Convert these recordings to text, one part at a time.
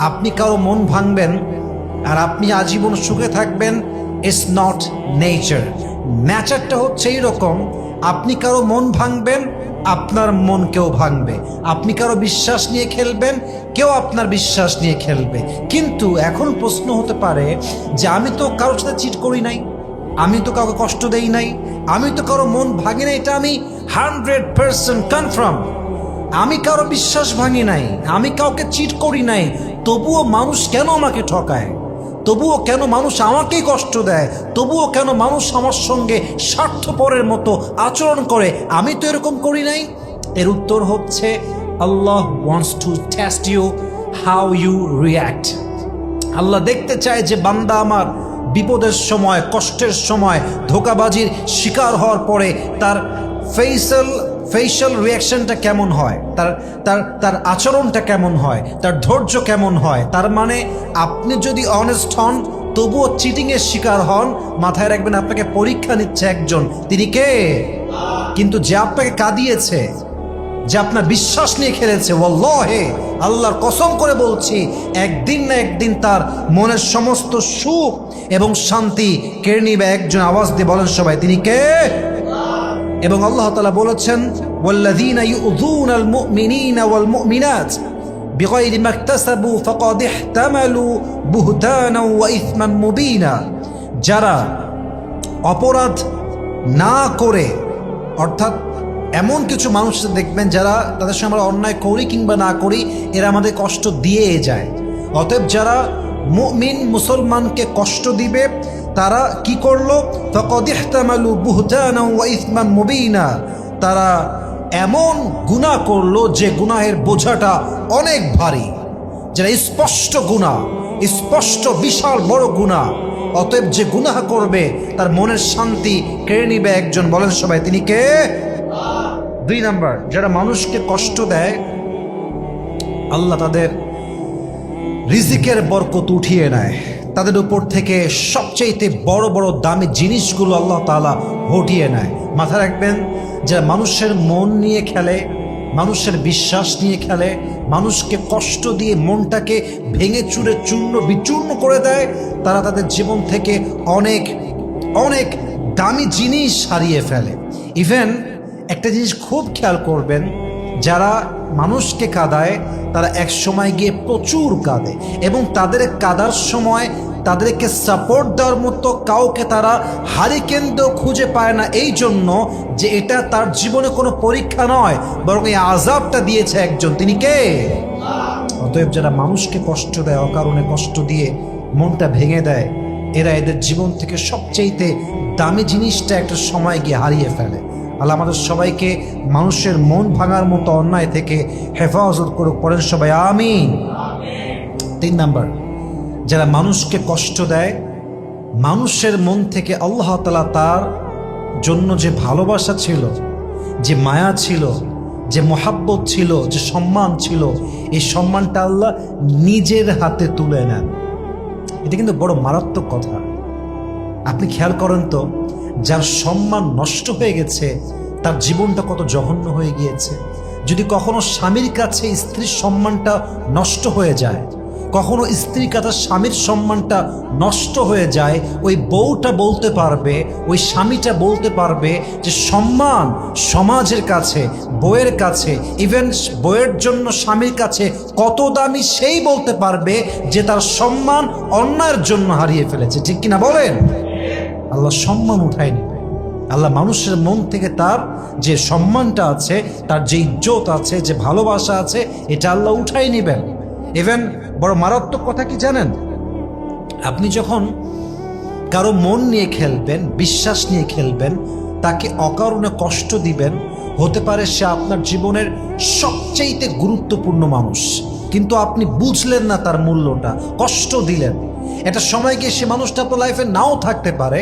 আপনি কারো মন ভাঙবেন আর আপনি আজীবন সুখে থাকবেন, ইটস নট নেচার। নেচারটা হচ্ছে এইরকম, আপনি কারো মন ভাঙবেন, আপনার মন কেউ ভাঙবে। আপনি কারো বিশ্বাস নিয়ে খেলবেন, কেউ আপনার বিশ্বাস নিয়ে খেলবে। কিন্তু এখন প্রশ্ন হতে পারে যে আমি তো কারোর সাথে চিট করি নাই, আমি তো কাউকে কষ্ট দেই নাই, আমি তো কারো মন ভাঙি নাই, এটা আমি 100% কনফার্ম। আমি কারো বিশ্বাস ভাঙি নাই, আমি কাউকে চিট করি নাই, তবুও মানুষ কেন আমাকে ঠকায়? তবুও কেন মানুষ আমাকেই কষ্ট দেয়? তবুও কেন মানুষ আমার সঙ্গে স্বার্থপরের মতো আচরণ করে? আমি তো এরকম করি নাই। এর উত্তর হচ্ছে Allah wants to test you how you react. Allah দেখতে চায় যে বান্দা আমার বিপদের সময়, কষ্টের সময়, ধোঁকাবাজির শিকার হওয়ার পরে তার ফেশিয়াল রিয়াকশনটা কেমন হয়, তার আচরণটা কেমন হয়, তার ধৈর্য কেমন হয়। তার মানে আপনি যদি অনেস্ট হন, তবুও চিটিংয়ের শিকার হন, মাথায় রাখবেন আপনাকে পরীক্ষা নিচ্ছে একজন, তিনি কে? কিন্তু যে আপনাকে কাঁদিয়েছে, যে আপনার বিশ্বাস নিয়ে খেলেছে, ওয়াল্লাহি আল্লাহর কসম করে বলছি, একদিন না একদিন তার মনের সমস্ত সুখ এবং শান্তি কেড়ে নিবে একজন। আওয়াজ দিয়ে বলেন সবাই, তিনি কে? এবং আল্লাহ তাআলা বলেছেন, ওয়াল্লাযীনা ইউযুনাল মুমিনিনা ওয়াল মুমিনাত বিগাইরি মাকতাসাবু ফাকাদ ইহতামালু বুহতানাও ওয়া ইসমান মুবিনা। যারা অপরাধ না করে, অর্থাৎ এমন কিছু মানুষ দেখবেন যারা, তাদের সঙ্গে আমরা অন্যায় করি কিংবা না করি, এরা আমাদের কষ্ট দিয়ে যায়। অতএব যারা মুমিন মুসলমানকে কষ্ট দিবে, তারা কি করলো? ফাকাদ ইহতামালু বুহতানাও ওয়া ইসমান মুবিনা। তারা এমন গুনাহ করলো যে গুনাহের বোঝাটা অনেক ভারী, যেটা স্পষ্ট গুনাহ, স্পষ্ট বিশাল বড় গুনাহ। অতএব যে গুনাহ করবে তার মনের শান্তি কেড়ে নিবে একজন। বলেন সবাই, তিনি কে? 2 নাম্বার, যারা মানুষকে কষ্ট দেয়, আল্লাহ তাদের রিজিকের বরকত উঠিয়ে নেয়, তাদের উপর থেকে সবচেয়ে বড় বড় দামি জিনিসগুলো আল্লাহ তাআলা হটিয়ে নেয়। মাথায় রাখবেন, যারা মানুষের মন নিয়ে খেলে, মানুষের বিশ্বাস নিয়ে খেলে, মানুষকে কষ্ট দিয়ে মনটাকে ভেঙে চুরে চূর্ণ বিচূর্ণ করে দেয়, তারা তাদের জীবন থেকে অনেক অনেক দামি জিনিস হারিয়ে ফেলে। ইভেন একটা জিনিস খুব খেয়াল করবেন, যারা মানুষকে কাঁদায় তারা এক সময় গিয়ে প্রচুর কাঁদে, এবং তাদের কাঁদার সময় তাদেরকে সাপোর্ট দেওয়ার মতো কাউকে তারা হারিকেন্দ্র খুঁজে পায় না, এই জন্য যে এটা তার জীবনে কোনো পরীক্ষা নয়, বরং এই আযাবটা দিয়েছে একজন, তিনি কে? অতএব যারা মানুষকে কষ্ট দেয়, অকারণে কষ্ট দিয়ে মনটা ভেঙে দেয়, এরা এদের জীবন থেকে সবচেয়ে দামি জিনিসটা একটা সময় গিয়ে হারিয়ে ফেলে। আল্লাহ আমাদের সবাইকে মানুষের মন ভাঙার মতো অন্যায় থেকে হেফাজত করুক। পড়েন সবাই আমিন। 3 নাম্বার, যারা মানুষকে কষ্ট দেয়, মানুষের মন থেকে আল্লাহ তাআলা তার জন্য যে ভালোবাসা ছিল, যে মায়া ছিল, যে মোহাব্বত ছিল, যে সম্মান ছিল, এই সম্মানটা আল্লাহ নিজের হাতে তুলে নেন। এটা কিন্তু বড় মারাত্মক কথা। আপনি খেয়াল করেন তো, যার সম্মান নষ্ট হয়ে গেছে, তার জীবনটা কত জঘন্য হয়ে গিয়েছে। যদি কখনো স্বামীর কাছে স্ত্রীর সম্মানটা নষ্ট হয়ে যায়, কখনো স্ত্রীর কাছে স্বামীর সম্মানটা নষ্ট হয়ে যায়, ওই বউটা বলতে পারবে, ওই স্বামীটা বলতে পারবে যে সম্মান সমাজের কাছে, বউয়ের কাছে, ইভেন বউয়ের জন্য স্বামীর কাছে কত দামি, সেই বলতে পারবে যে তার সম্মান অন্যায়ের জন্য হারিয়ে ফেলেছে। ঠিক কিনা বলেন? আল্লাহ সম্মান উঠায় নেবে। আল্লাহ মানুষের মন থেকে তার যে সম্মানটা আছে, তার যে ইজ্জত আছে, যে ভালোবাসা আছে, এটা আল্লাহ উঠাই নেবেন। ইভেন বড় মারাত্মক কথা কি জানেন? আপনি যখন কারো মন নিয়ে খেলবেন, বিশ্বাস নিয়ে খেলবেন, তাকে অকারণে কষ্ট দিবেন, হতে পারে সে আপনার জীবনের সবচেয়ে গুরুত্বপূর্ণ মানুষ, কিন্তু আপনি বুঝলেন না তার মূল্যটা, কষ্ট দিলেন। একটা সময় গিয়ে সে মানুষটা আপনার লাইফে নাও থাকতে পারে,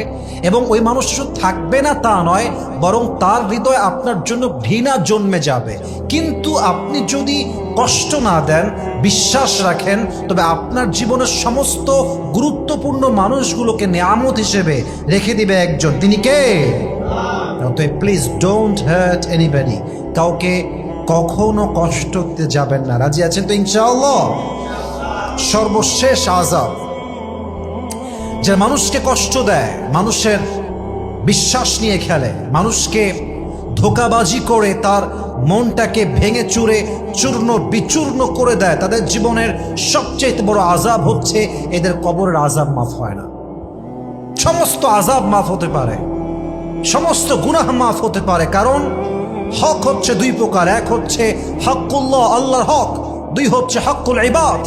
এবং ওই মানুষটা শুধু থাকবে না তা নয়, বরং তার হৃদয়ে আপনার জন্য ঘৃণা জন্মে যাবে। কিন্তু আপনি যদি কষ্ট না দেন, বিশ্বাস রাখেন, তবে আপনার জীবনের সমস্ত গুরুত্বপূর্ণ মানুষগুলোকে নিয়ামত হিসেবে রেখে দিবে একজন, তিনি কে? অতএব প্লিজ ডোন্ট হার্ট এনিবডি। কাউকে কখনো কষ্ট দিতে যাবেন না। রাজি আছেন তো ইনশাআল্লাহ? সর্বশেষ আযাব, যে মানুষকে কষ্ট দেয়, মানুষের বিশ্বাস নিয়ে খেলে, মানুষকে ধোঁকাবাজি করে তার মনটাকে ভেঙে চুরে চূর্ণ বিচূর্ণ করে দেয়, তাদের জীবনের সবচেয়ে বড় আযাব হচ্ছে এদের কবরের আযাব মাফ হয় না। সমস্ত আযাব মাফ হতে পারে, সমস্ত গুনাহ মাফ হতে পারে, কারণ হক হচ্ছে দুই প্রকার। এক হচ্ছে হকুল্লাহ, আল্লাহর হক। দুই হচ্ছে হকুল ইবাদ।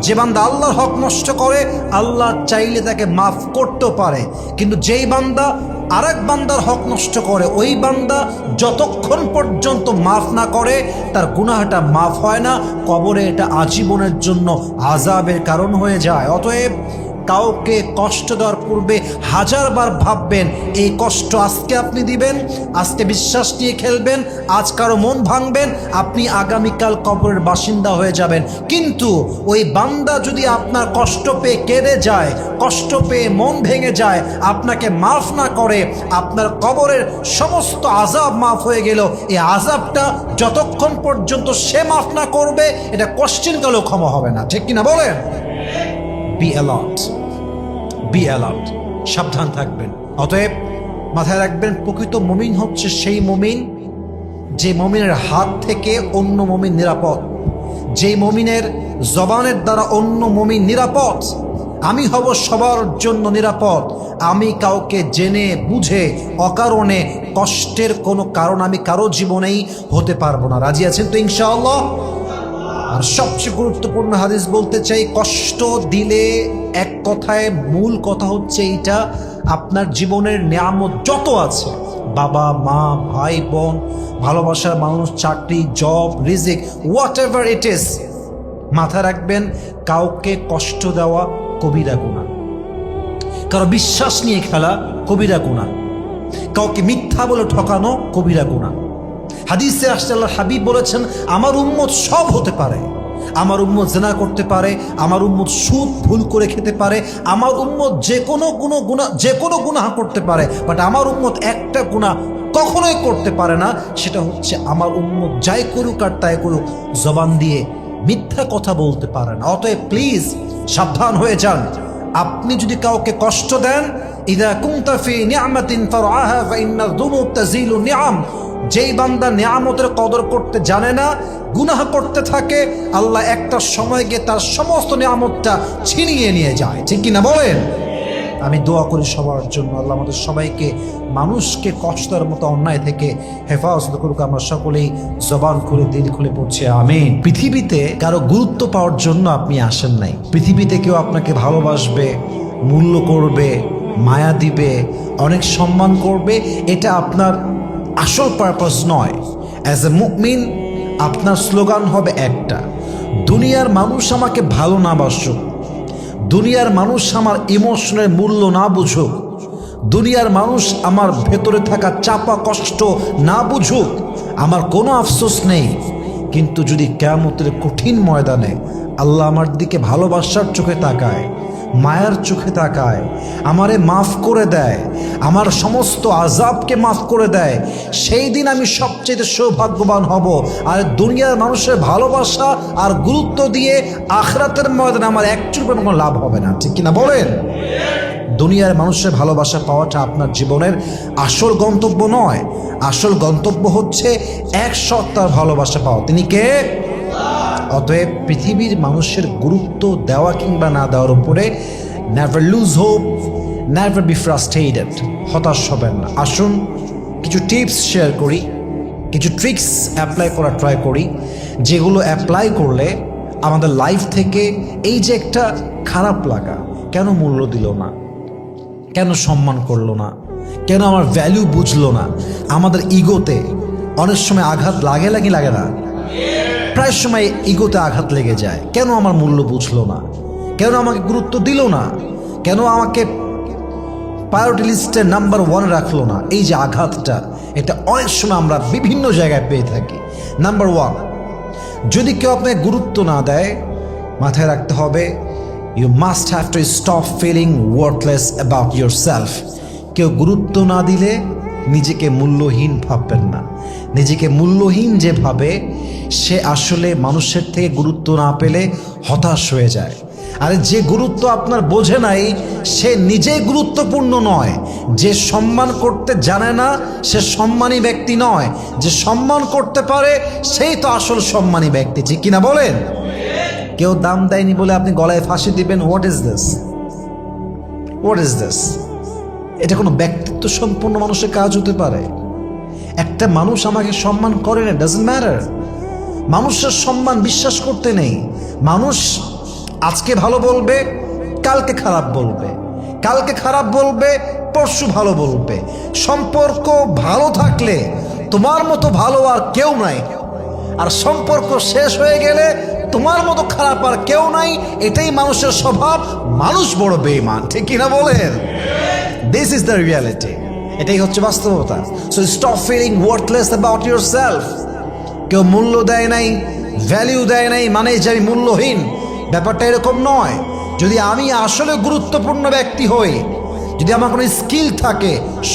যে বান্দা আল্লাহর হক নষ্ট করে, আল্লাহ চাইলে তাকে মাফ করতেও পারে, কিন্তু যেই বান্দা আরেক বান্দার হক নষ্ট করে, ওই বান্দা যতক্ষণ পর্যন্ত মাফ না করে তার গুনাহটা মাফ হয় না, কবরে এটা আজীবনের জন্য আযাবের কারণ হয়ে যায়। অতএব কাউকে কষ্ট দেওয়ার পূর্বে হাজারবার ভাববেন, এই কষ্ট আজকে আপনি দিবেন, আজকে বিশ্বাস নিয়ে খেলবেন, আজ কারো মন ভাঙবেন, আপনি আগামীকাল কবরের বাসিন্দা হয়ে যাবেন। কিন্তু ওই বান্দা যদি আপনার কষ্ট পেয়ে কেঁদে যায়, কষ্ট পেয়ে মন ভেঙে যায়, আপনাকে মাফ না করে, আপনার কবরের সমস্ত আযাব মাফ হয়ে গেল। এই আযাবটা যতক্ষণ পর্যন্ত সে মাফ না করবে, এটা কোশ্চেনকালেও ক্ষমা হবে না। ঠিক কিনা বলেন? বি অ্যালার্ট, বি অ্যালার্ট, সাবধান থাকবেন। অতএব মাথায় রাখবেন, প্রকৃত মুমিন হচ্ছে সেই মুমিন যে মুমিনের হাত থেকে অন্য মুমিন নিরাপদ, যেই মুমিনের জবানের দ্বারা অন্য মুমিন নিরাপদ। আমি হব সবার জন্য নিরাপদ। আমি কাউকে জেনে বুঝে অকারণে কষ্টের কোনো কারণ আমি কারো জীবনেই হতে পারবো না। রাজি আছেন তো ইনশাআল্লাহ? আর সবচেয়ে গুরুত্বপূর্ণ হাদিস বলতে চাই, কষ্ট দিলে এক কথায় মূল কথা হচ্ছে এইটা, আপনার জীবনের নিয়ামত যত আছে, বাবা মা ভাই বোন ভালোবাসার মানুষ চাকরি জব রিজিক হোয়াট এভার ইট ইজ, মাথায় রাখবেন কাউকে কষ্ট দেওয়া কবিরা গুনাহ, কারো বিশ্বাস নিয়ে খেলা কবিরা গুনাহ, কাউকে মিথ্যা বলে ঠকানো কবিরা গুনাহ। হাদিসে আসছে আল্লাহর হাবিব বলেছেন, আমার উম্মত সব হতে পারে, আমার উম্মত জিনা করতে পারে, আমার উম্মত সুদ ভুল করে খেতে পারে, আমার উম্মত যে কোনো গুনাহ করতে পারে, বাট আমার উম্মত একটা গুনাহ কখনোই করতে পারে না, সেটা হচ্ছে আমার উম্মত যাই করুক আর তাই করুক জবান দিয়ে মিথ্যা কথা বলতে পারে না। অতএব প্লিজ সাবধান হয়ে যান। আপনি যদি কাউকে কষ্ট দেন, ইযা কুনতা ফি নি'মাতিন ফারআহা ফাইন্না যুনুব তাজিলু নি'ম, যেই বান্দা নিয়ামতের কদর করতে জানে না, গুনাহ করতে থাকে, আল্লাহ একটা সময় গিয়ে তার সমস্ত নিয়ামতটা ছিনিয়ে নিয়ে যায়। ঠিক কিনা বলেন? আমি দোয়া করি সবার জন্য, আল্লাহ আমাদের সবাইকে মানুষকে কষ্টের মতো অন্যায় থেকে হেফাজত করুক। আমরা সকলেই জবান খুলে দিল খুলে পড়ছি আমিন। পৃথিবীতে কারো গুরুত্ব পাওয়ার জন্য আপনি আসেন নাই। পৃথিবীতে কেউ আপনাকে ভালোবাসবে, মূল্য করবে, মায়া দিবে, অনেক সম্মান করবে, এটা আপনার আসল পারপাস নয়। অ্যাজ এ মুমিন আপনার স্লোগান হবে একটা, দুনিয়ার মানুষ আমাকে ভালো না বাসুক, দুনিয়ার মানুষ আমার ইমোশনের মূল্য না বুঝুক, দুনিয়ার মানুষ আমার ভেতরে থাকা চাপা কষ্ট না বুঝুক, আমার কোনো আফসোস নেই। কিন্তু যদি কিয়ামতের কঠিন ময়দানে আল্লাহ আমার দিকে ভালোবাসার চোখে তাকায়, মায়ার চোখে তাকায়, আমারে মাফ করে দেয়, আমার সমস্ত আযাবকে মাফ করে দেয়, সেই দিন আমি সবচেয়ে সৌভাগ্যবান হব। আর দুনিয়ার মানুষের ভালোবাসা আর গুরুত্ব দিয়ে আখিরাতের ময়দানে আমার একচুল কোনো লাভ হবে না। ঠিক কিনা বলেন? দুনিয়ার মানুষের ভালোবাসা পাওয়াটা আপনার জীবনের আসল গন্তব্য নয়। আসল গন্তব্য হচ্ছে এক সত্তার ভালোবাসা পাওয়া, তিনি কে? অতএব পৃথিবীর মানুষের গুরুত্ব দেওয়া কিংবা না দেওয়ার উপরে never lose hope, never be frustrated, হতাশ হবেন না। আসুন কিছু টিপস শেয়ার করি, কিছু ট্রিক্স অ্যাপ্লাই করা ট্রাই করি, যেগুলো অ্যাপ্লাই করলে আমাদের লাইফ থেকে এই যে একটা খারাপ লাগা, কেন মূল্য দিল না, কেন সম্মান করলো না, কেন আমার ভ্যালু বুঝলো না, আমাদের ইগোতে অনেক সময় আঘাত লাগে না? প্রায় সময় ইগোতে আঘাত লেগে যায়। কেন আমার মূল্য বুঝলো না, কেন আমাকে গুরুত্ব দিল না, কেন আমাকে প্রায়োরিটি লিস্টে নাম্বার 1 রাখলো না, এই যে আঘাতটা, এটা অনেক সময় আমরা বিভিন্ন জায়গায় পেয়ে থাকি। নাম্বার 1, যদি কেউ আপনাকে গুরুত্ব না দেয়, মাথায় রাখতে হবে, you must have to stop feeling worthless about your self. কেউ গুরুত্ব না দিলে নিজেকে মূল্যহীন ভাববেন না। নিজেকে মূল্যহীন যে ভাবে, সে আসলে মানুষের থেকে গুরুত্ব না পেলে হতাশ হয়ে যায়। আরে যে গুরুত্ব আপনার বোঝে নাই সে নিজেই গুরুত্বপূর্ণ নয়। যে সম্মান করতে জানে না সে সম্মানী ব্যক্তি নয়। যে সম্মান করতে পারে সেই তো আসল সম্মানী ব্যক্তি, ঠিক কিনা বলেন? কেউ দাম দেয়নি বলে আপনি গলায় ফাঁসি দিবেন, what is this? What is this? এটা কোনো ব্যক্তিত্ব সম্পন্ন মানুষের কাজ হতে পারে? একটা মানুষ আমাকে সম্মান করে না, ডাজন্ট ম্যাটার। মানুষের সম্মান বিশ্বাস করতে নেই। মানুষ আজকে ভালো বলবে, কালকে খারাপ বলবে, কালকে খারাপ বলবে, পরশু ভালো বলবে। সম্পর্ক ভালো থাকলে তোমার মতো ভালো আর কেউ নাই, আর সম্পর্ক শেষ হয়ে গেলে তোমার মতো খারাপ আর কেউ নাই। এটাই মানুষের স্বভাব। মানুষ বড় বেঈমান, ঠিক কিনা বলেন? This is the reality. এটাই হচ্ছে বাস্তবতা। So stop feeling worthless about yourself. কেউ মূল্য দেয় নাই, ভ্যালিউ দেয় নাই মানে যে আমি মূল্যহীন, ব্যাপারটা এরকম নয়। যদি আমি আসলে গুরুত্বপূর্ণ ব্যক্তি হই, যদি আমার কোনো স্কিল থাকে,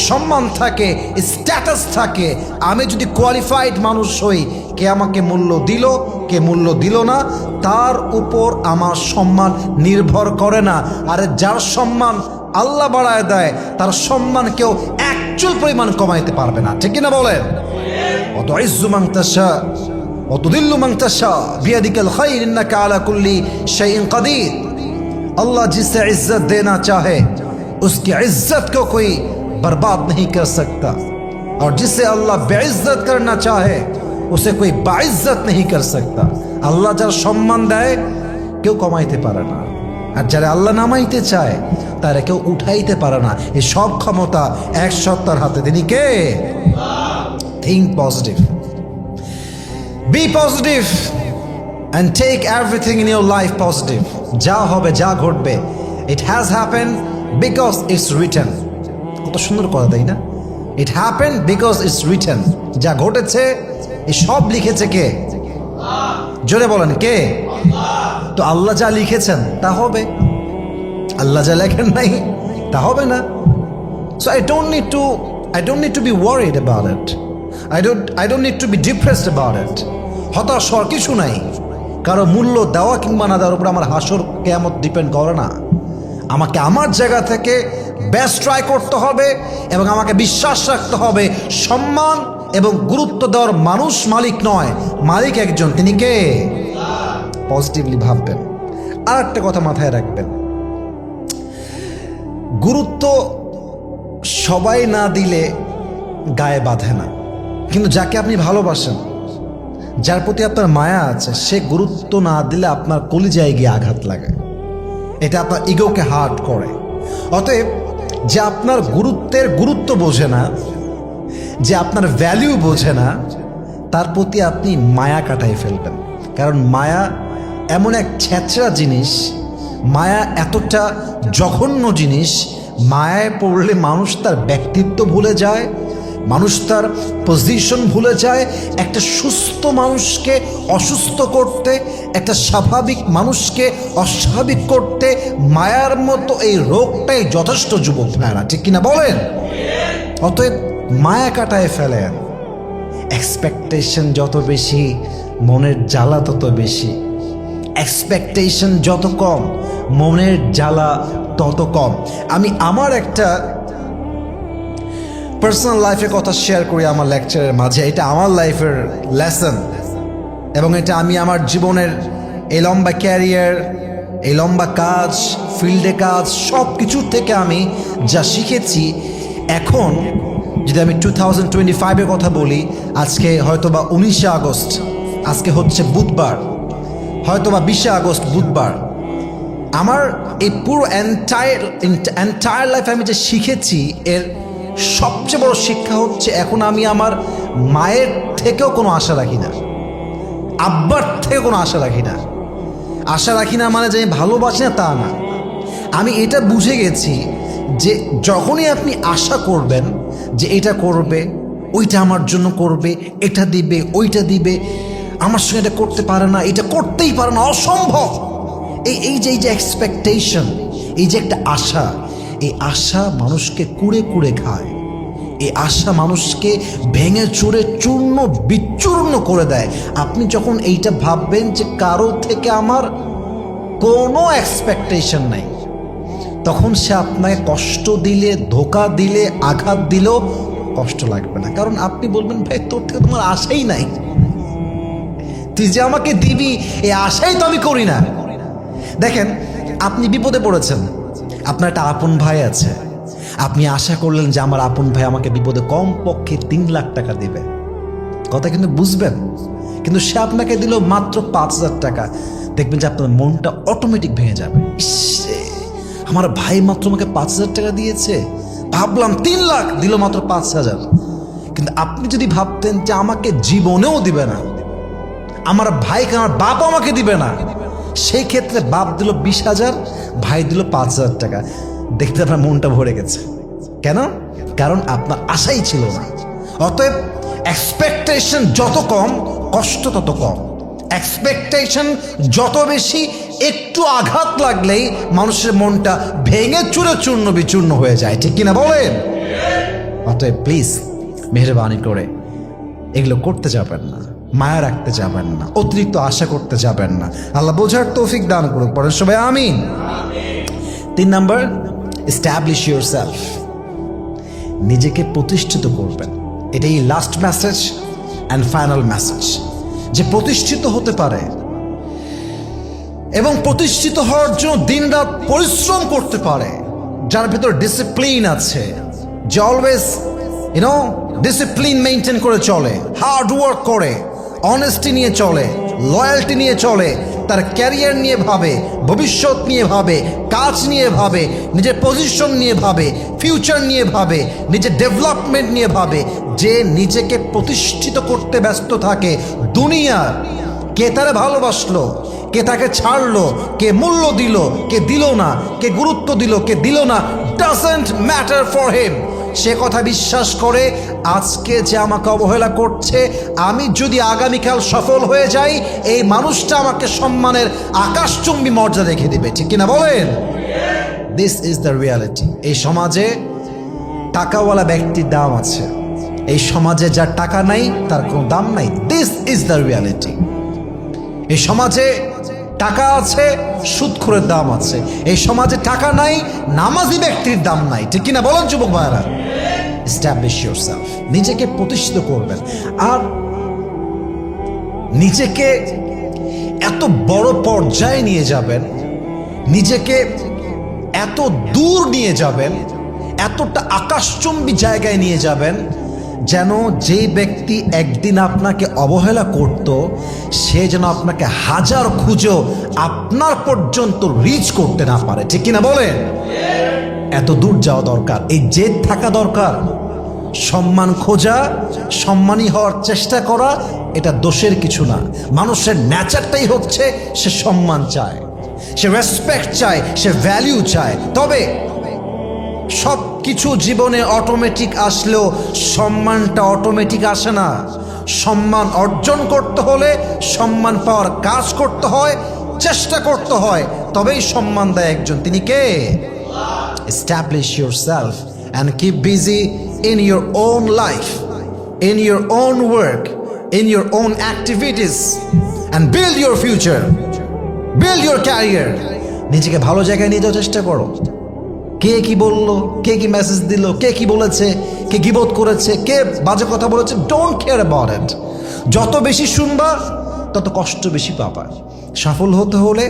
সম্মান থাকে, স্ট্যাটাস থাকে, আমি যদি কোয়ালিফাইড মানুষ হই, কে আমাকে মূল্য দিল, কে মূল্য দিল না, তার উপর আমার সম্মান নির্ভর করে না। আর যার সম্মান আল্লাহ বাড়ায় দেয় তার সম্মান কেউ একচুল পরিমাণ কমাইতে পারবে না, ঠিক কিনা বলেন? অত ইজ্জু মান তাশা অত দিল্লু মান তাশা বিয়াদিকাল খায়র ইন্নাকা আলা কুল্লি শাইইন কাদির। अल्लाह जिसे इज्जत देना चाहे उसकी इज्जत को कोई बर्बाद नहीं कर सकता, और जिसे अल्लाह बेइज्जत करना चाहे उसे कोई बाइज्जत नहीं कर सकता। আল্লাহ যার সম্মান দেয় কেউ কমাইতে পারে না, আর যারা আল্লাহ নামাইতে চায় তারা কেউ উঠাইতে পারে না। এই সব ক্ষমতা এক সত্তার হাতে। তিনি কে? Think positive, be positive and take everything in your life positive. যা হবে, যা ঘটবে, it has happened because it's written. কত সুন্দর কথা, তাই না? It happened because it's written. যা ঘটেছে এই সব লিখেছে কে? জোরে বলেন, কে? তো আল্লাহ যা লিখেছেন তা হবে, আল্লাহ যা লেখেন নাই তা হবে না। So I don't need to be worried about it. I don't need to be depressed about it. হতাশ হওয়ার কিছু নাই। কারো মূল্য দেওয়া কিংবা না দেওয়ার উপর আমার হাসর কিয়ামত ডিপেন্ড করে না। আমাকে আমার জায়গা থেকে বেস্ট ট্রাই করতে হবে এবং আমাকে বিশ্বাস রাখতে হবে সম্মান এবং গুরুত্ব দেওয়ার মানুষ মালিক নয়, মালিক একজন, তিনি কে? পজিটিভলি ভাববেন। আর একটা কথা মাথায় রাখবেন, গুরুত্ব সবাই না দিলে গায়ে বাঁধে না, কিন্তু যাকে আপনি ভালোবাসেন, যার প্রতি আপনার মায়া আছে, সে গুরুত্ব না দিলে আপনার কলিজায় গিয়ে আঘাত লাগে। এটা আপনার ইগোকে হার্ট করে। অতএব যে আপনার গুরুত্বের গুরুত্ব বোঝে না, যে আপনার ভ্যালিউ বোঝে না, তার প্রতি আপনি মায়া কাটাই ফেলবেন। কারণ মায়া এমন এক ছেঁচড়া জিনিস, মায়া এতটা জঘন্য জিনিস, মায়ায় পড়লে মানুষ তার ব্যক্তিত্ব ভুলে যায়, মানুষ তার পজিশন ভুলে যায়। একটা সুস্থ মানুষকে অসুস্থ করতে, একটা স্বাভাবিক মানুষকে অস্বাভাবিক করতে মায়ার মতো এই রোগটাই যথেষ্ট, যুবক ভাইরা, ঠিক কিনা বলেন? অতএব মায়া কাটায় ফেলেন। এক্সপেকটেশন যত বেশি, মনের জ্বালা তত বেশি। এক্সপেকটেশন যত কম, মনের জ্বালা তত কম। আমি আমার একটা পার্সোনাল লাইফের কথা শেয়ার করি আমার লেকচারের মাঝে। এটা আমার লাইফের লেসন, এবং এটা আমি আমার জীবনের এই লম্বা ক্যারিয়ার, এই লম্বা কাজ, ফিল্ডে কাজ, সব কিছুর থেকে আমি যা শিখেছি। এখন যদি আমি 2025-এর কথা বলি, আজকে হয়তোবা 19শে আগস্ট, আজকে হচ্ছে বুধবার, হয়তোবা 20শে আগস্ট বুধবার। আমার এই পুরো এন্টায়ার লাইফ আমি যে শিখেছি, এর সবচেয়ে বড় শিক্ষা হচ্ছে এখন আমি আমার মায়ের থেকেও কোনো আশা রাখি না, আব্বার থেকে কোনো আশা রাখি না। আশা রাখি না মানে যে আমি ভালোবাসি না তা না। আমি এটা বুঝে গেছি যে যখনই আপনি আশা করবেন যে এটা করবে, ওইটা আমার জন্য করবে, এটা দিবে, ওইটা দিবে, আমার সঙ্গে এটা করতে পারে না, এটা করতেই পারে না, অসম্ভব, এই যে এক্সপেকটেশন, এই যে একটা আশা, এই আশা মানুষকে কুড়ে কুড়ে খায়। এই আশা মানুষকে ভেঙে চুরে চূর্ণ বিচূর্ণ করে দেয়। আপনি যখন এইটা ভাববেন যে কারো থেকে আমার কোনো এক্সপেকটেশন নাই, তখন সে আপনাকে কষ্ট দিলে, ধোকা দিলে, আঘাত দিলেও কষ্ট লাগবে না। কারণ আপনি বলবেন, ভাই তোর থেকে তোমার আশাই নাই, তুই যে আমাকে দিবি এই আশাই তো আমি করি না। দেখেন, আপনি বিপদে পড়েছেন, আপনার একটা আপন ভাই আছে, আপনি আশা করলেন যে আমার আপন ভাই আমাকে বিপদে কমপক্ষে 3 লাখ টাকা দিবে, কথা কিন্তু বুঝবেন। কিন্তু সে আপনাকে দিল মাত্র 5,000 টাকা, দেখবেন যে আপনার মনটা অটোমেটিক ভেঙে যাবে। আমার ভাই মাত্র আমাকে 5,000 টাকা দিয়েছে, ভাবলাম 3 লাখ, দিল মাত্র 5,000। কিন্তু আপনি যদি ভাবতেন যে আমাকে জীবনেও দিবে না, আমার ভাইকে আমার বাপ আমাকে দিবে না, সেই ক্ষেত্রে বাপ দিল 20,000, ভাই দিল 5,000 টাকা, দেখতে আপনার মনটা ভরে গেছে। কেন? কারণ আপনার আশাই ছিল না। অতএব এক্সপেকটেশন যত কম, কষ্ট তত কম। এক্সপেকটেশন যত বেশি, একটু আঘাত লাগলেই মানুষের মনটা ভেঙে চুরে চূর্ণ বিচূর্ণ হয়ে যায়, ঠিক কিনা বলেন? অতএব প্লিজ মেহরবানি করে এগুলো করতে যাবেন না, মায়া রাখতে যাবেন না, অতিরিক্ত আশা করতে যাবেন না। আল্লাহ বোঝার তৌফিক দান করুক, পড়েন সবাই আমিন। 3 নাম্বার, এস্টাবলিশ ইয়োরসেলফ, নিজেকে প্রতিষ্ঠিত করবেন। এটাই last message and final message, যে প্রতিষ্ঠিত হতে পারে এবং প্রতিষ্ঠিত হওয়ার জন্য দিনরাত পরিশ্রম করতে পারে, যার ভিতর ডিসিপ্লিন আছে, যে অলওয়েজ ডিসিপ্লিন মেনটেন করে চলে, হার্ড ওয়ার্ক করে, অনেস্টি নিয়ে চলে, লয়্যালটি নিয়ে চলে, তার ক্যারিয়ার নিয়ে ভাবে, ভবিষ্যৎ নিয়ে ভাবে, কাজ নিয়ে ভাবে, নিজের পজিশন নিয়ে ভাবে, ফিউচার নিয়ে ভাবে, নিজের ডেভেলপমেন্ট নিয়ে ভাবে, যে নিজেকে প্রতিষ্ঠিত করতে ব্যস্ত থাকে। দুনিয়া কে তারে ভালোবাসলো, কে তাকে ছাড়লো, কে মূল্য দিল, কে দিল না, কে গুরুত্ব দিল, কে দিল না, ডাজন্ট ম্যাটার ফর হিম। সে কথা বিশ্বাস করে আজকে যে আমাকে অবহেলা করছে, আমি যদি আগামীকাল সফল হয়ে যাই, এই মানুষটা আমাকে সম্মানের আকাশচুম্বী মর্যাদা রেখে দিবে, ঠিক কিনা বলেন? This is the reality. এই সমাজে টাকাওয়ালা ব্যক্তির দাম আছে, এই সমাজে যার টাকা নাই তার কোনো দাম নাই। This is the reality. এই সমাজে টাকা আছে, সুদখোরের দাম আছে। এই সমাজে টাকা নাই, নামাজি ব্যক্তির দাম নাই, ঠিক কিনা বলেন যুবক ভাইরা? এস্টাবলিশ ইয়োরসেলফ, নিজেকে প্রতিষ্ঠিত করবেন। আর নিজেকে এত বড় পর্যায়ে নিয়ে যাবেন, নিজেকে এত দূর নিয়ে যাবেন, এতটা আকাশচুম্বী জায়গায় নিয়ে যাবেন, যেন যে ব্যক্তি একদিন আপনাকে অবহেলা করত, সে যেন আপনাকে হাজার খুঁজেও আপনার পর্যন্ত রিচ করতে না পারে, ঠিক কিনা বলেন? এত দূর যাওয়া দরকার, এই জেদ থাকা দরকার। সম্মান খোঁজা, সম্মানী হওয়ার চেষ্টা করা, এটা দোষের কিছু না। মানুষের নেচারটাই হচ্ছে সে সম্মান চায়, সে রেসপেক্ট চায়, সে ভ্যালিউ চায়। তবে সব কিছু জীবনে অটোমেটিক আসলেও সম্মানটা অটোমেটিক আসে না। সম্মান অর্জন করতে হলে সম্মান পাওয়ার কাজ করতে হয়, চেষ্টা করতে হয়, তবেই সম্মান দেয় একজন। তিনি কে? Establish yourself and keep busy in your own life, in your own work, in your own activities and build your future, build your career. নিজেকে ভালো জায়গায় নিয়ে যাওয়ার চেষ্টা করো। কে কি বললো, কে কি মেসেজ দিল, কে কি বলেছে, কে গীবত করেছে, কে বাজে কথা বলেছে, ডোন্ট কেয়ার অ্যাবাউট ইট। যত বেশি শুনবা তত কষ্ট বেশি পাবা। সফল হতে হলে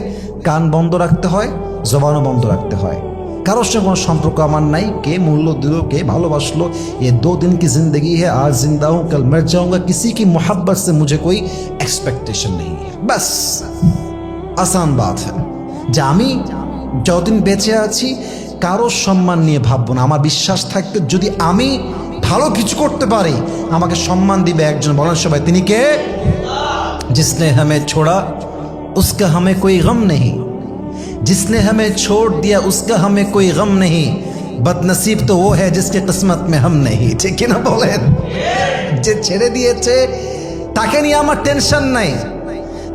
কান বন্ধ রাখতে হয়, জবানও বন্ধ রাখতে হয়। কারোর সঙ্গে কোনো সম্পর্ক আমার নাই, কে মূল্য দিল, কে ভালোবাসলো, ये 2 दिन की जिंदगी है, आज जिंदा हूँ कल मर जाऊंगा, किसी की मोहब्बत से मुझे कोई एक्सपेक्टेशन नहीं है। बस आसान बात है যে আমি যতদিন বেঁচে আছি কারোর সম্মান নিয়ে ভাববো না। আমার বিশ্বাস থাকতে যদি আমি ভালো কিছু করতে পারি, আমাকে সম্মান দিবে একজন। বলেন সবাই, তিনি কে? जिसने हमें छोड़ा उसका हमें कोई गम नहीं, जिसने हमें छोड़ दिया उसका हमें कोई गम नहीं, बदनसीब तो वो है जिसके किस्मत में हम नहीं, ঠিক না বলেন? যে ছেড়ে দিয়েছে তাকে নিয়ে আমার টেনশন নাই,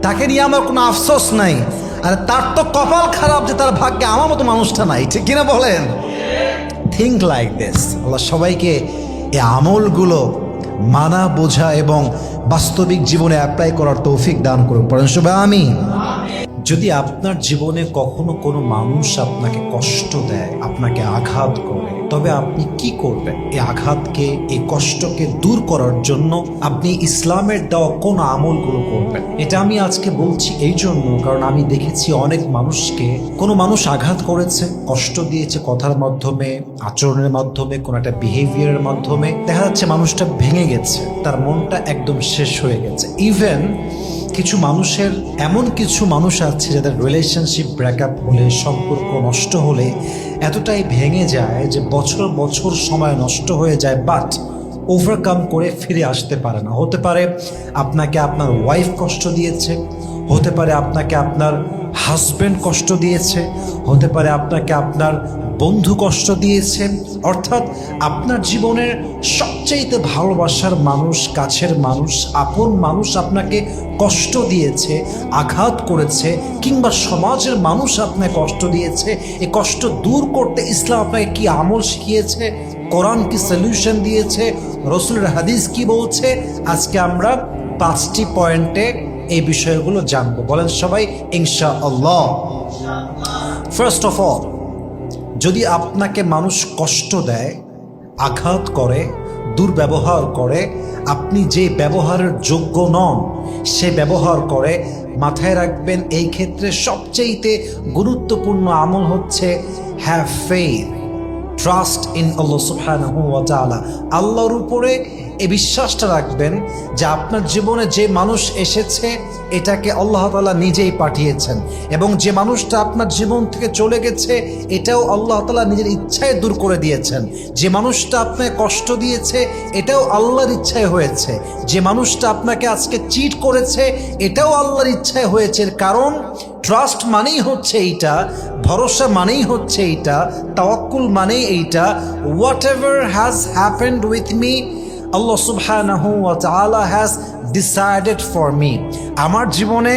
তাকে নিয়ে আমার কোনো আফসোস নাই। আর তার তো কপাল খারাপ যে তার ভাগ্যে আমার মতো মানুষটা নাই, ঠিক কিনা বলেন? Think like this. আল্লাহ সবাইকে এই আমলগুলো মানা, বোঝা এবং বাস্তবিক জীবনে অ্যাপ্লাই করার তৌফিক দান করুন। পড়েন সবাই আমিন। যদি আপনার জীবনে কখনো কোনো মানুষ আপনাকে কষ্ট দেয়, আপনাকে আঘাত করে, তবে আপনি কি করবেন? এই আঘাতকে, এই কষ্টকে দূর করার জন্য আপনি ইসলামের দেওয়া কোন আমলগুলো করবেন? এটা আমি আজকে বলছি এই জন্য, কারণ আমি দেখেছি অনেক মানুষকে কোনো মানুষ আঘাত করেছে, কষ্ট দিয়েছে কথার মাধ্যমে, আচরণের মাধ্যমে, কোনো একটা বিহেভিয়ারের মাধ্যমে। দেখা যাচ্ছে মানুষটা ভেঙে গেছে, তার মনটা একদম শেষ হয়ে গেছে। ইভেন কিছু মানুষের, এমন কিছু মানুষ আছে যাদের রিলেশনশিপ ব্রেকআপ হলে, সম্পর্ক নষ্ট হলে এতটাই ভেঙে যায় যে বছর বছর সময় নষ্ট হয়ে যায়, বাট ওভারকাম করে ফিরে আসতে পারে না। হতে পারে আপনাকে আপনার ওয়াইফ কষ্ট দিয়েছে, হতে পারে আপনাকে আপনার হাজব্যান্ড কষ্ট দিয়েছে, হতে পারে আপনাকে আপনার বন্ধু কষ্ট দিয়েছে, অর্থাৎ আপনার জীবনের সবচেয়ে ভালোবাসার মানুষ, কাছের মানুষ, আপন মানুষ আপনাকে কষ্ট দিয়েছে, আঘাত করেছে, কিংবা সমাজের মানুষ আপনাকে কষ্ট দিয়েছে। এই কষ্ট দূর করতে ইসলাম আপনাকে কি আমল শিখিয়েছে, কোরআন কি সলিউশন দিয়েছে, রসুলের হাদিস কি বলছে, আজকে আমরা 5টি পয়েন্টে এই বিষয়গুলো জানবো। বলেন সবাই ইনশাআল্লাহ। ফার্স্ট অফ অল, যদি আপনাকে মানুষ কষ্ট দেয়, আঘাত করে, দুর্ব্যবহার করে, আপনি যে ব্যবহারের যোগ্য নন সে ব্যবহার করে, মাথায় রাখবেন এই ক্ষেত্রে সবচেয়ে গুরুত্বপূর্ণ আমল হচ্ছে হ্যাভ ফেইথ, ট্রাস্ট ইন আল্লাহ সুবহানাহু ওয়া তাআলা। আল্লাহর উপরে এই বিশ্বাসটা রাখবেন যে আপনার জীবনে যে মানুষ এসেছে এটাকে আল্লাহ তাআলা নিজেই পাঠিয়েছেন, এবং যে মানুষটা আপনার জীবন থেকে চলে গেছে এটাও আল্লাহ তাআলা নিজের ইচ্ছায় দূর করে দিয়েছেন। যে মানুষটা আপনাকে কষ্ট দিয়েছে এটাও আল্লাহর ইচ্ছায় হয়েছে। যে মানুষটা আপনাকে আজকে চিট করেছে এটাও আল্লাহর ইচ্ছায় হয়েছে। কারণ ট্রাস্ট মানেই হচ্ছে এইটা, ভরসা মানেই হচ্ছে এইটা, তাওয়াক্কুল মানেই এইটা, whatever has happened with me, Allah সুবহানাহু ওয়া তাআলা হ্যাজ ডিসাইডেড ফর মি। আমার জীবনে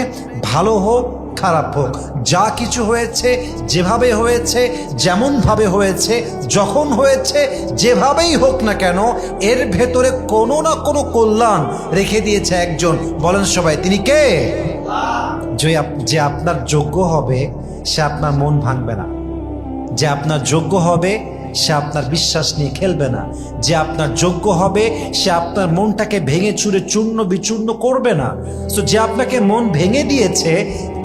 ভালো হোক খারাপ হোক, যা কিছু হয়েছে, যেভাবে হয়েছে, যেমনভাবে হয়েছে, যখন হয়েছে, যেভাবেই হোক না কেন, এর ভেতরে কোনো না কোনো কল্যাণ রেখে দিয়েছে একজন। বলেন সবাই, তিনি কে? যে আপনার যোগ্য হবে সে আপনার মন ভাঙবে না, যে আপনার যোগ্য হবে সে আপনার বিশ্বাস নিয়ে খেলবে না, যে আপনার যোগ্য হবে সে আপনার মনটাকে ভেঙে চুরে চূর্ণ বিচূর্ণ করবে না। সো যে আপনাকে মন ভেঙে দিয়েছে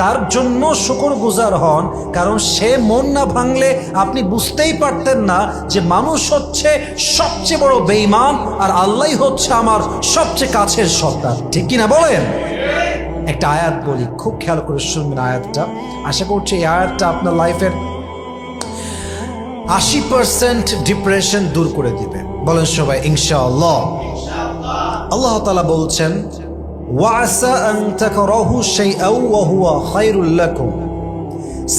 তার জন্য শুকরগুজার হন, কারণ সে মন না ভাঙলে আপনি বুঝতেই পারতেন না যে মানুষ হচ্ছে সবচেয়ে বড় বেঈমান আর আল্লাহই হচ্ছে আমার সবচেয়ে কাছের সত্তা। ঠিক কিনা বলেন? একটা আয়াত বলি, খুব খেয়াল করে শুনবেন আয়াতটা। আশা করছি এই আয়াতটা আপনার লাইফের 80% ডিপ্রেশন দূর করে দিবে। বলেন সবাই ইনশাআল্লাহ। আল্লাহ তাআলা বলছেন, ওয়াসা আন তাকরাহু শাইআন ওয়া হুয়া খায়রুল লাকুম।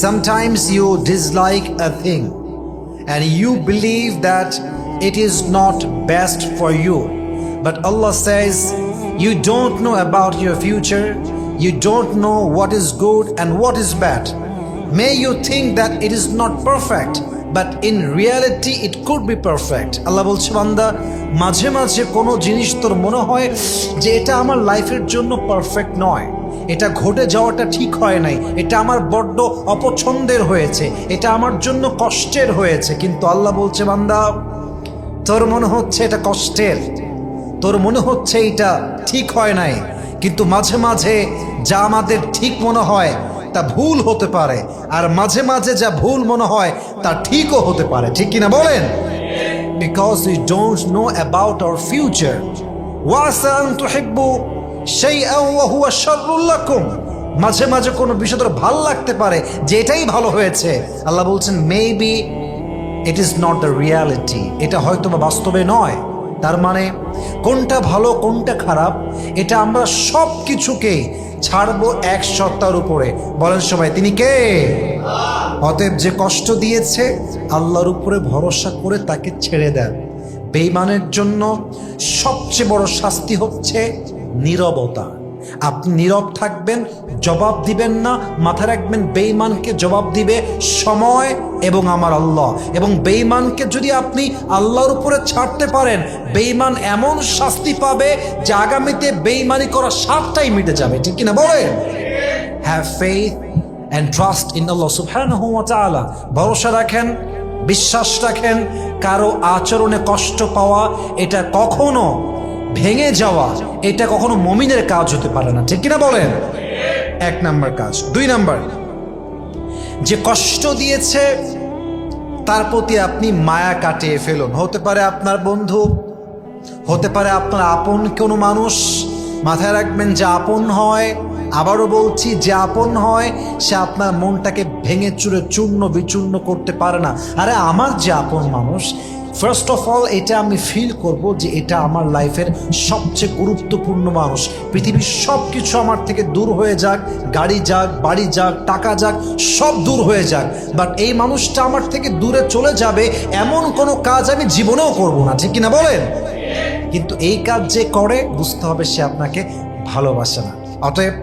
Sometimes you dislike a thing and you believe that it is not best for you, but Allah says you don't know about your future, you don't know what is good and what is bad. May you think that it is not perfect, but in reality it could be perfect. আল্লাহ বলছে, বান্দা, মাঝে মাঝে কোনো জিনিস তোর মনে হয় যে এটা আমার লাইফের জন্য পারফেক্ট নয়, এটা ঘটে যাওয়াটা ঠিক হয় নাই, এটা আমার বড্ড অপছন্দের হয়েছে, এটা আমার জন্য কষ্টের হয়েছে। কিন্তু আল্লাহ বলছে, বান্দা, তোর মনে হচ্ছে এটা কষ্টের, তোর মনে হচ্ছে এটা ঠিক হয় নাই, কিন্তু মাঝে মাঝে যা আমাদের ঠিক মনে হয় তা ভুল হতে পারে, আর মাঝে মাঝে যা ভুল মনে হয় তা ঠিকও হতে পারে। ঠিক কিনা বলেন? Because we don't know about our future. وَعَسَىٰ أَن تُحِبُّوا شَيْئًا وَهُوَ شَرٌّ لَكُمْ. মাঝে মাঝে কোনো বিষয় তোর ভালো লাগতে পারে যে এটাই ভালো হয়েছে। আল্লাহ বলছেন, maybe it is not the reality, এটা হয়তো বা বাস্তবে নয়। তার মানে কোনটা ভালো কোনটা খারাপ এটা আমরা সব কিছুকে ছাড়বো এক সত্তার উপরে। বলেন সবাই, তিনি কে? অতএব যে কষ্ট দিয়েছে আল্লাহর উপরে ভরসা করে তাকে ছেড়ে দেন। বেঈমানের জন্য সবচেয়ে বড় শাস্তি হচ্ছে নীরবতা। আপনি নীরব থাকবেন, জবাব দিবেন না। মাথায় রাখবেন, বেঈমানকে জবাব দিবে সময় এবং আমার আল্লাহ। এবং বেঈমানকে যদি আপনি আল্লাহর উপরে ছাড়তে পারেন, বেঈমান এমন শাস্তি পাবে যে আগামীতে বেঈমানি করার স্বাদটাই মিটে যাবে। ঠিক কিনা বলেন? Have faith and trust in Allah subhanahu wa ta'ala. ভরসা রাখেন, বিশ্বাস রাখেন। কারো আচরণে কষ্ট পাওয়া, এটা কখনো ভেঙে যাওয়া, এটা কখনো মুমিনের কাজ হতে পারে না, ঠিক কিনা বলেন? এক নাম্বার কাজ। দুই নাম্বার, যে কষ্ট দিয়েছে তার প্রতি আপনি মায়া কাটিয়ে ফেলুন। হতে পারে আপনার বন্ধু, হতে পারে আপনার আপন কোনো মানুষ। মাথায় রাখবেন, যে আপন হয়, আবারও বলছি, যে আপন হয় সে আপনার মনটাকে ভেঙে চুরে চূর্ণ বিচূর্ণ করতে পারে না। আরে আমার যে আপন মানুষ, ফার্স্ট অফ অল এটা আমি ফিল করব যে এটা আমার লাইফের সবচেয়ে গুরুত্বপূর্ণ মানুষ। পৃথিবীর সব কিছু আমার থেকে দূর হয়ে যাক, গাড়ি যাক, বাড়ি যাক, টাকা যাক, সব দূর হয়ে যাক, বাট এই মানুষটা আমার থেকে দূরে চলে যাবে এমন কোনো কাজ আমি জীবনেও করব না, ঠিক কিনা বলেন? কিন্তু এই কাজ যে করে, বুঝতে হবে সে আপনাকে ভালোবাসে না। অতএব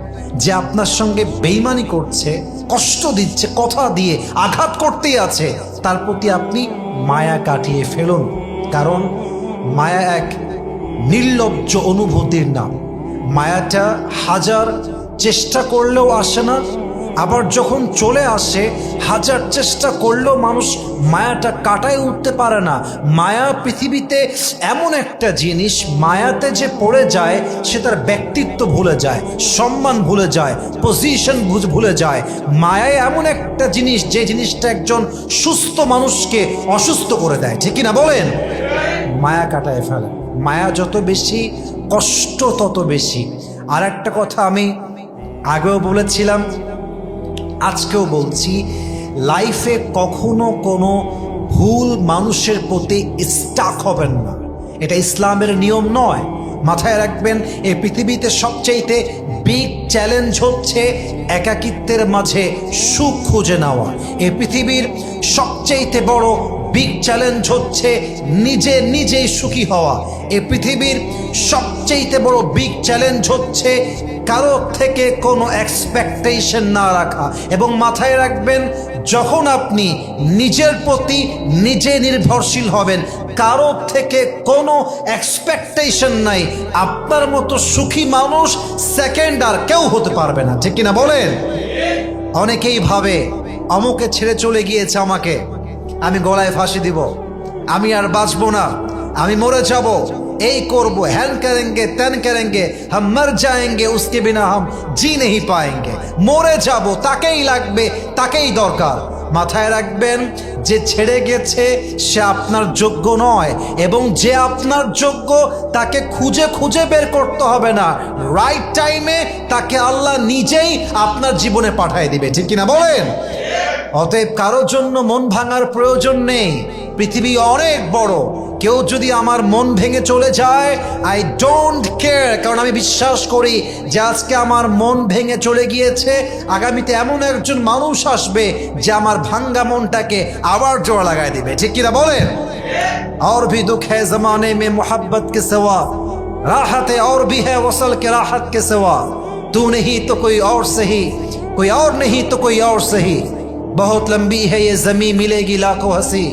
যে আপনার সঙ্গে বেইমানি করছে, কষ্ট দিচ্ছে, কথা দিয়ে আঘাত করতেই আছে, তার প্রতি আপনি মায়া কাটিয়ে ফেলুন। কারণ মায়া এক নির্লজ্জ অনুভূতির নাম। মায়াটা হাজার চেষ্টা করলেও আসে না, আবার যখন চলে আসে হাজার চেষ্টা করলেও মানুষ মায়াটা কাটায় উঠতে পারে না। মায়া পৃথিবীতে এমন একটা জিনিস, মায়াতে যে পড়ে যায় সে তার ব্যক্তিত্ব ভুলে যায়, সম্মান ভুলে যায়, পজিশন ভুলে যায়। মায়ায় এমন একটা জিনিস, যে জিনিসটা একজন সুস্থ মানুষকে অসুস্থ করে দেয়, ঠিক কিনা বলেন? মায়া কাটায় ফেলে। মায়া যত বেশি, কষ্ট তত বেশি। আর একটা কথা আমি আগেও বলেছিলাম, আজকেও বলছি, লাইফে কখনো কোনো ভুল মানুষের প্রতি স্টাক হবেন না। এটা ইসলামের নিয়ম নয়। মাথায় রাখবেন, এই পৃথিবীতে সবচেয়ে বিগ চ্যালেঞ্জ হচ্ছে একাকিত্বের মাঝে সুখ খুঁজে নেওয়া। এই পৃথিবীর সবচেয়ে বড় বিগ চ্যালেঞ্জ হচ্ছে নিজেই সুখী হওয়া। এই পৃথিবীর সবচেয়ে বড় বিগ চ্যালেঞ্জ হচ্ছে কারো থেকে কোনো এক্সপেকটেশন না রাখা। এবং মাথায় রাখবেন, যখন আপনি নিজের প্রতি নিজে নির্ভরশীল হবেন, কারো থেকে কোনো এক্সপেকটেশন নাই, আপনার মতো সুখী মানুষ সেকেন্ড আর কেউ হতে পারবে না, ঠিক কিনা বলেন? অনেকেই ভাবে অমুকে ছেড়ে চলে গিয়েছে আমাকে, আমি গলায় ফাঁসি দিব, আমি আর বাঁচবো না, আমি মরে যাব, এই করবো, হ্যান করেঙ্গে ত্যান করেঙ্গে, হাম মর যায়েঙ্গে, উসকে বিনা হাম জি নেহি পায়েঙ্গে। মরে যাব, তাকেই লাগবে, তাকেই দরকার। মাথায় রাখবেন, যে ছেড়ে গেছে সে আপনার যোগ্য নয়, এবং যে আপনার যোগ্য তাকে খুঁজে খুঁজে বের করতে হবে না। রাইট টাইমে তাকে আল্লাহ নিজেই আপনার জীবনে পাঠিয়ে দিবে, ঠিক কিনা বলেন? অতএব কারোর জন্য মন ভাঙার প্রয়োজন নেই। পৃথিবী অনেক বড়। কেউ যদি আমার মন ভেঙে চলে যায়, আই ডোন্ট কেয়ার। কারণ আমি বিশ্বাস করি যে আজকে আমার মন ভেঙে চলে গিয়েছে, আগামীতে এমন একজন মানুষ আসবে যে আমার ভাঙ্গা মনটাকে আবার জোড়া লাগাই দিবে, ঠিক কিনা বলেন? और भी दुख है जमाने में मोहब्बत के सिवा, राहत और भी है वसल के राहत के सिवा, तू नहीं तो कोई और सही, कोई और नहीं तो कोई और सही, बहुत लंबी है ये जमीन मिलेगी लाखों हंसी,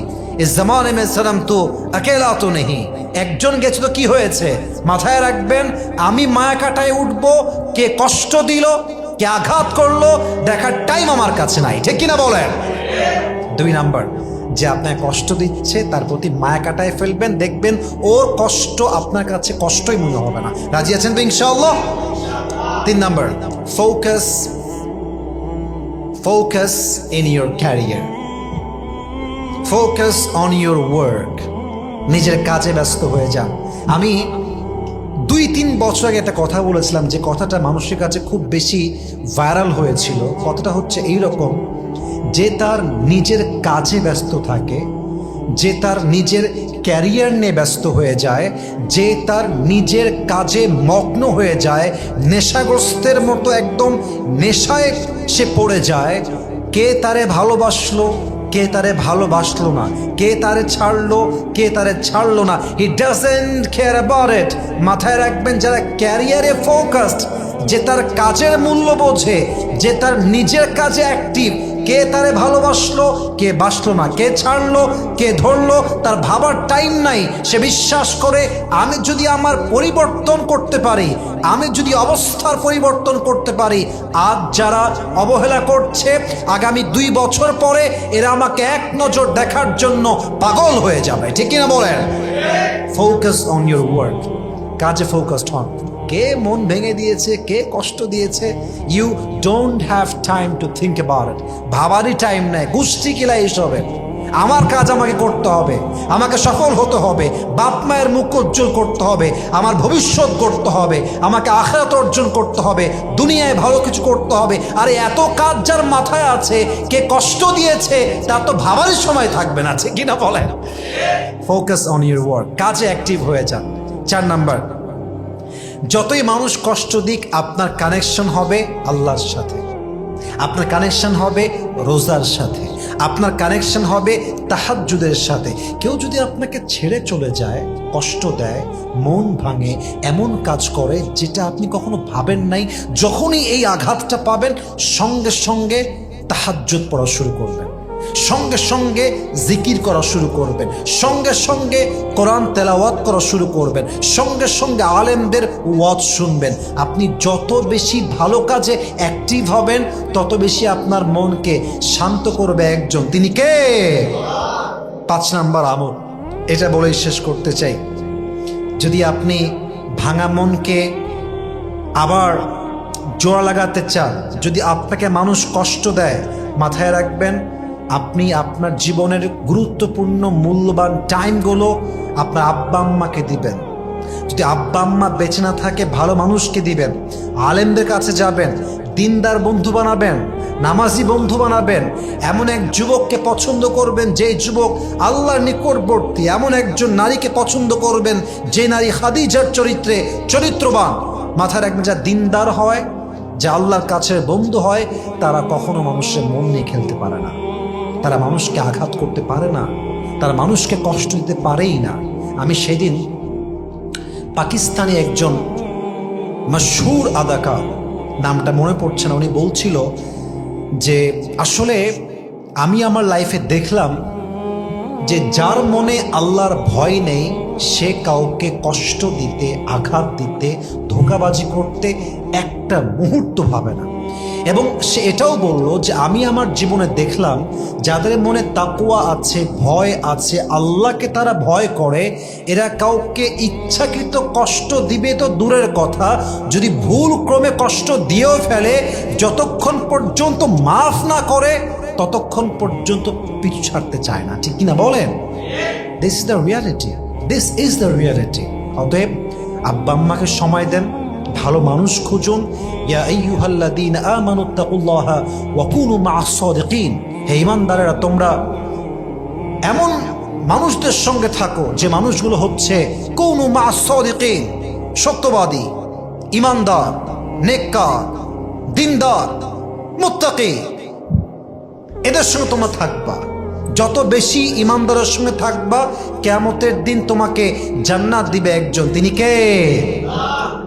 इस जमाने में सनम तू अकेला तो नहीं। একজন গেছে তো কি হয়েছে? মাথায় রাখবেন, আমি মায়া কাটায় উঠবো, কে কষ্ট দিল, কে আঘাত করলো, দেখার টাইম আমার কাছে নাই, ঠিক কিনা বলেন? দুই নাম্বার, যে আপনার কষ্ট দিচ্ছে তার প্রতি মায়া কাটায় ফেলবেন, দেখবেন ওর কষ্ট আপনার কাছে কষ্টই মনে হবে না। রাজি আছেন তো ইনশাআল্লাহ? তিন number, focus in your career, focus on your work. নিজের কাজে ব্যস্ত হয়ে যান। আমি 2-3 বছর আগে একটা কথা বলেছিলাম, যে কথাটা মানুষের কাছে খুব বেশি ভাইরাল হয়েছিল। কথাটা হচ্ছে এইরকম, যে তার নিজের কাজে ব্যস্ত থাকে, যে তার নিজের ক্যারিয়ার নিয়ে ব্যস্ত হয়ে যায়, যে তার নিজের কাজে মগ্ন হয়ে যায়, নেশাগ্রস্তের মতো একদম নেশায় সে পড়ে যায়, কে তারে ভালোবাসলো, কে তারে ভালোবাসলো না, কে তারে ছাড়লো, কে তারে ছাড়লো না, he doesn't care about it. মাথায় রাখবেন, যারা ক্যারিয়ারে ফোকাসড, যে তার কাজের মূল্য বোঝে, যে তার নিজের কাজে অ্যাক্টিভ, কে তারে ভালোবাসলো, কে বাসলো না, কে ছাড়লো, কে ধরলো, তার ভাবার টাইম নাই। সে বিশ্বাস করে আমি যদি আমার পরিবর্তন করতে পারি, আমি যদি অবস্থার পরিবর্তন করতে পারি, আজ যারা অবহেলা করছে আগামী 2 বছর পরে এরা আমাকে এক নজর দেখার জন্য পাগল হয়ে যাবে। ঠিক কিনা বলেন? ফোকাস অন ইউর ওয়ার্ক, কাজে ফোকাসড হন। কে মন ভেঙে দিয়েছে, কে কষ্ট দিয়েছে, you don't have time to think about it. ভাবারই টাইম নেই, গোষ্ঠী কিলা এইসবে। আমার কাজ আমাকে করতে হবে, আমাকে সফল হতে হবে, বাপ মায়ের মুখ উজ্জ্বল করতে হবে, আমার ভবিষ্যৎ করতে হবে, আমাকে আখিরাত অর্জন করতে হবে, দুনিয়ায় ভালো কিছু করতে হবে। আরে এত কাজ যার মাথায় আছে, কে কষ্ট দিয়েছে তার তো ভাবারই সময় থাকবে না। ঠিক কিনা বলেন? ফোকাস অন ইউর ওয়ার্ক, কাজে অ্যাক্টিভ হয়ে যান। 4 নাম্বার, যতই মানুষ কষ্ট দিক আপনার কানেকশন হবে আল্লাহর সাথে, আপনার কানেকশন হবে রোজার সাথে, আপনার কানেকশন হবে তাহাজ্জুদের সাথে। কেউ যদি আপনাকে ছেড়ে চলে যায়, কষ্ট দেয়, মন ভাঙে, এমন কাজ করে যেটা আপনি কখনো ভাবেন নাই, যখনই এই আঘাতটা পাবেন সঙ্গে সঙ্গে তাহাজ্জুদ পড়া শুরু করবেন, সঙ্গে সঙ্গে জিকির করা শুরু করবেন, সঙ্গে সঙ্গে কোরআন তেলাওয়াত করা শুরু করবেন, সঙ্গে সঙ্গে আলেমদের ওয়াজ শুনবেন। আপনি যত বেশি ভালো কাজে অ্যাক্টিভ হবেন তত বেশি আপনার মনকে শান্ত করবে একজন, তিনি কে? 5 নাম্বার আমল, এটা বলেই শেষ করতে চাই। যদি আপনি ভাঙা মনকে আবার জোড়া লাগাতে চান, যদি আপনাকে মানুষ কষ্ট দেয়, মাথায় রাখবেন আপনি আপনার জীবনের গুরুত্বপূর্ণ মূল্যবান টাইমগুলো আপনার আব্বা আম্মাকে দিবেন। যদি আব্বা আম্মা বেঁচে না থাকে ভালো মানুষকে দিবেন, আলেমদের কাছে যাবেন, দিনদার বন্ধু বানাবেন, নামাজি বন্ধু বানাবেন, এমন এক যুবককে পছন্দ করবেন যে যুবক আল্লাহর নিকটবর্তী, এমন একজন নারীকে পছন্দ করবেন যে নারী খাদিজার চরিত্রে চরিত্রবান। মাথায় রাখবেন, যা দিনদার হয়, যা আল্লাহর কাছের বন্ধু হয়, তারা কখনো মানুষের মন নিয়ে খেলতে পারে না, তারা মানুষকে আঘাত করতে পারে না, তারা মানুষকে কষ্ট দিতে পারেই না। আমি সেদিন পাকিস্তানি একজন মশহুর আদাকার, নামটা মনে পড়ছে না, উনি বলছিল যে আসলে আমি আমার লাইফে দেখলাম যে যার মনে আল্লাহর ভয় নেই সে কাউকে কষ্ট দিতে, আঘাত দিতে, ধোঁকাবাজি করতে একটা মুহূর্ত ভাবে না। এবং সে এটাও বলল যে আমি আমার জীবনে দেখলাম যাদের মনে তাকওয়া আছে, ভয় আছে, আল্লাহকে তারা ভয় করে, এরা কাউকে ইচ্ছাকৃত কষ্ট দিবে তো দূরের কথা, যদি ভুল ক্রমে কষ্ট দিয়েও ফেলে, যতক্ষণ পর্যন্ত মাফ না করে ততক্ষণ পর্যন্ত পিছু ছাড়তে চায় না। ঠিক কিনা বলেন? This is the reality, this is the reality. অতএব আব্বা আম্মাকে সময় দেন, ভালো মানুষ খুঁজুন। ইয়া আইয়ুহাল্লাযীনা আমানুত্তাকুল্লাহা ওয়া কুনু মা'আস সাদিকিন, হে ঈমানদারেরা তোমরা এমন মানুষদের সঙ্গে থাকো যে মানুষগুলো হচ্ছে কুনু মা'আস সাদিকিন, সত্যবাদী, ঈমানদার, নেককার, দিনদার, মুত্তাকি, এদের সঙ্গে তোমরা থাকবা। যত বেশি ঈমানদারের সঙ্গে থাকবা, কিয়ামতের দিন তোমাকে জান্নাত দিবে একজন, তিনি কে?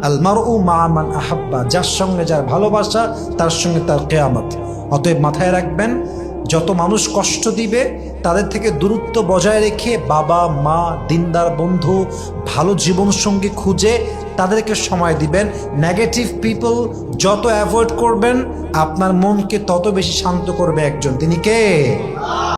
আল মারউ মা মান আহাব্বা, যার সঙ্গে যার ভালোবাসা তার সঙ্গে তার কিয়ামত। অতএব মাথায় রাখবেন, যত মানুষ কষ্ট দিবে তাদের থেকে দূরত্ব বজায় রেখে বাবা মা, দিনদার বন্ধু, ভালো জীবনসঙ্গী খুঁজে তাদেরকে সময় দিবেন। নেগেটিভ পিপল যত অ্যাভয়েড করবেন আপনার মনকে তত বেশি শান্ত করবে একজন, তিনি কে?